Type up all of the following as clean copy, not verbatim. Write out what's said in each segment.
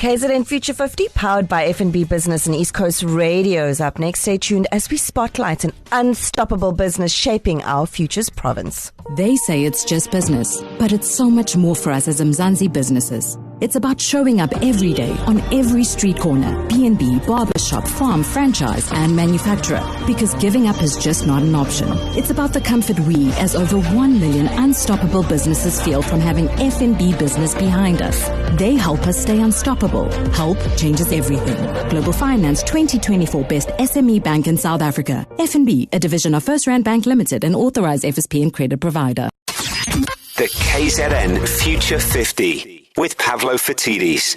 KZN Future 50, powered by F&B Business and East Coast Radio, is up next. Stay tuned as we spotlight an unstoppable business shaping our future's province. They say it's just business, but it's so much more for us as Mzansi businesses. It's about showing up every day on every street corner, B&B, barbershop, farm, franchise, and manufacturer. Because giving up is just not an option. It's about the comfort we, as over 1 million unstoppable businesses, feel from having F&B Business behind us. They help us stay unstoppable. Help changes everything. Global Finance 2024 Best SME Bank in South Africa. F&B, a division of First Rand Bank Limited, an authorized FSP and credit provider. The KZN Future 50 with Pavlo Fatidis,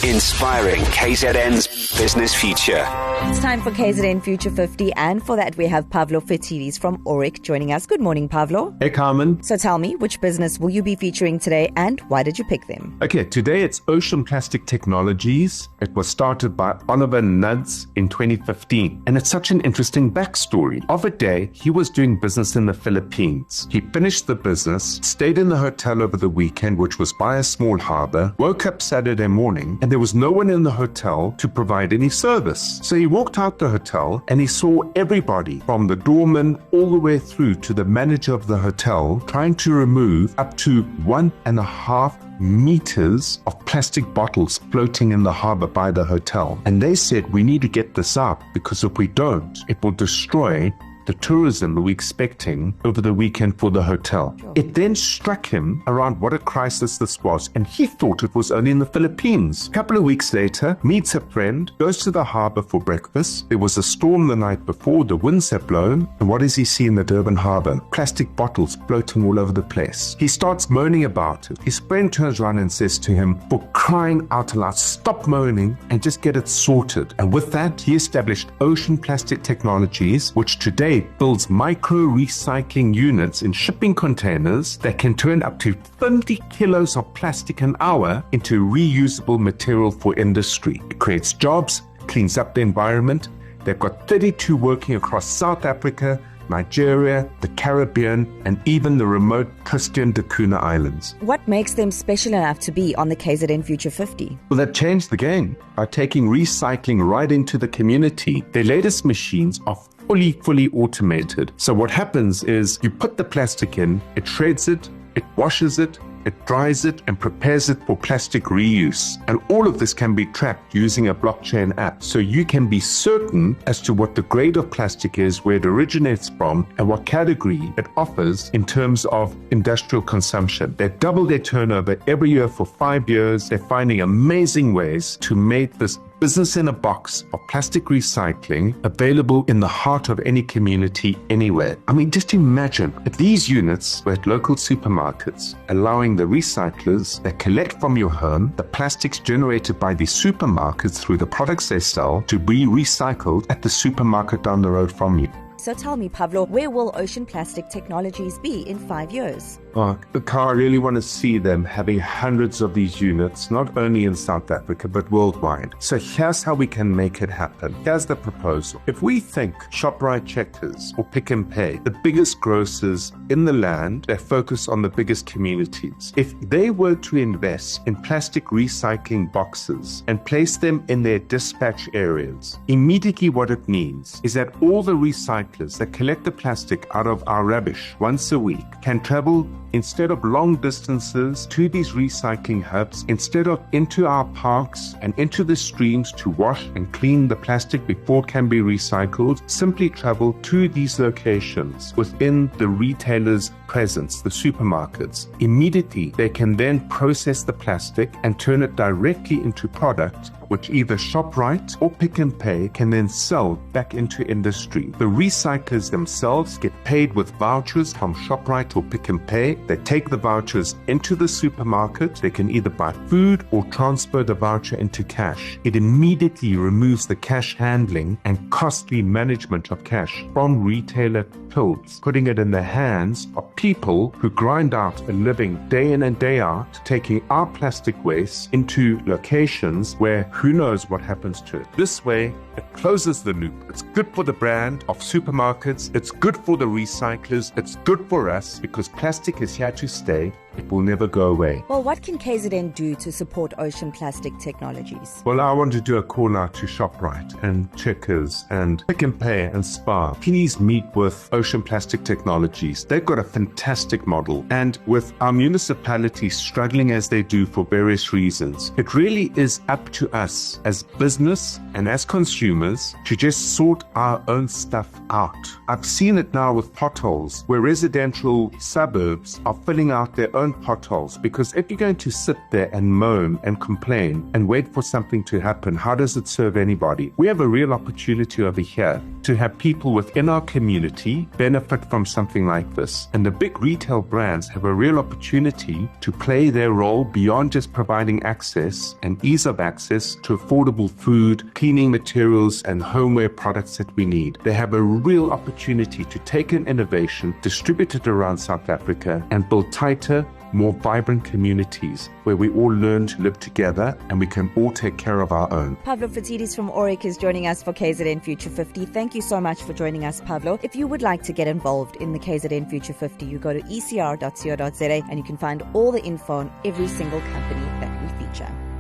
inspiring KZN's business future. It's time for KZN Future 50, and for that we have Pavlo Fatidis from Oric joining us. Good morning, Pavlo. Hey, Carmen. So tell me, which business will you be featuring today and why did you pick them? Okay, today it's Ocean Plastic Technologies. It was started by Oliver Nudds in 2015, and it's such an interesting backstory. Of a day, he was doing business in the Philippines. He finished the business, stayed in the hotel over the weekend, which was by a small harbor, woke up Saturday morning, and there was no one in the hotel to provide any service. So he walked out the hotel and he saw everybody from the doorman all the way through to the manager of the hotel trying to remove up to 1.5 meters of plastic bottles floating in the harbor by the hotel. And they said, we need to get this out because if we don't, it will destroy the tourism that we're expecting over the weekend for the hotel. Sure. It then struck him around what a crisis this was, and he thought it was only in the Philippines. A couple of weeks later, meets a friend, goes to the harbor for breakfast. There was a storm the night before, the winds had blown, and what does he see in the Durban harbor? Plastic bottles floating all over the place. He starts moaning about it. His friend turns around and says to him, for crying out loud, stop moaning and just get it sorted. And with that, he established Ocean Plastic Technologies, which today builds micro recycling units in shipping containers that can turn up to 50 kilos of plastic an hour into reusable material for industry. It creates jobs, cleans up the environment. They've got 32 working across South Africa, Nigeria, the Caribbean, and even the remote Christian da Cunha Islands. What makes them special enough to be on the KZN Future 50? Well, they've changed the game by taking recycling right into the community. Their latest machines are fully automated. So what happens is you put the plastic in, it shreds it, it washes it, it dries it and prepares it for plastic reuse. And all of this can be tracked using a blockchain app. So you can be certain as to what the grade of plastic is, where it originates from, and what category it offers in terms of industrial consumption. They double their turnover every year for 5 years. They're finding amazing ways to make this business in a box of plastic recycling available in the heart of any community anywhere. I mean, just imagine if these units were at local supermarkets, allowing the recyclers that collect from your home the plastics generated by these supermarkets through the products they sell to be recycled at the supermarket down the road from you. So tell me, Pavlo, where will Ocean Plastic Technologies be in 5 years? I really want to see them having hundreds of these units, not only in South Africa, but worldwide. So here's how we can make it happen. Here's the proposal. If we think ShopriteCheckers, Checkers, or Pick n Pay, the biggest grocers in the land that focus on the biggest communities, if they were to invest in plastic recycling boxes and place them in their dispatch areas, immediately what it means is that all the recyclers that collect the plastic out of our rubbish once a week can travel instead of long distances to these recycling hubs, instead of into our parks and into the streams to wash and clean the plastic before it can be recycled, simply travel to these locations within the retailer's presence, the supermarkets. Immediately, they can then process the plastic and turn it directly into product which either ShopRite or Pick n Pay can then sell back into industry. The recyclers themselves get paid with vouchers from ShopRite or Pick n Pay. They take the vouchers into the supermarket. They can either buy food or transfer the voucher into cash. It immediately removes the cash handling and costly management of cash from retailer tills, putting it in the hands of people who grind out a living day in and day out, taking our plastic waste into locations where who knows what happens to it. This way, it closes the loop. It's good for the brand of supermarkets. It's good for the recyclers. It's good for us because plastic is here to stay. It will never go away. Well, what can KZN do to support ocean plastic technologies? Well, I want to do a call out to ShopRite and Checkers and Pick n Pay and Spar. Please meet with Ocean Plastic Technologies. They've got a fantastic model. And with our municipalities struggling as they do for various reasons, it really is up to us as business and as consumers to just sort our own stuff out. I've seen it now with potholes where residential suburbs are filling out their own potholes, because if you're going to sit there and moan and complain and wait for something to happen, how does it serve anybody? We have a real opportunity over here to have people within our community benefit from something like this. And the big retail brands have a real opportunity to play their role beyond just providing access and ease of access to affordable food, cleaning materials, and homeware products that we need. They have a real opportunity to take an innovation, distribute it around South Africa, and build tighter, more vibrant communities where we all learn to live together and we can all take care of our own. Pavlo Fatidis from Oric is joining us for KZN Future 50. Thank you so much for joining us, Pavlo. If you would like to get involved in the KZN Future 50, you go to ecr.co.za and you can find all the info on every single company that we feature.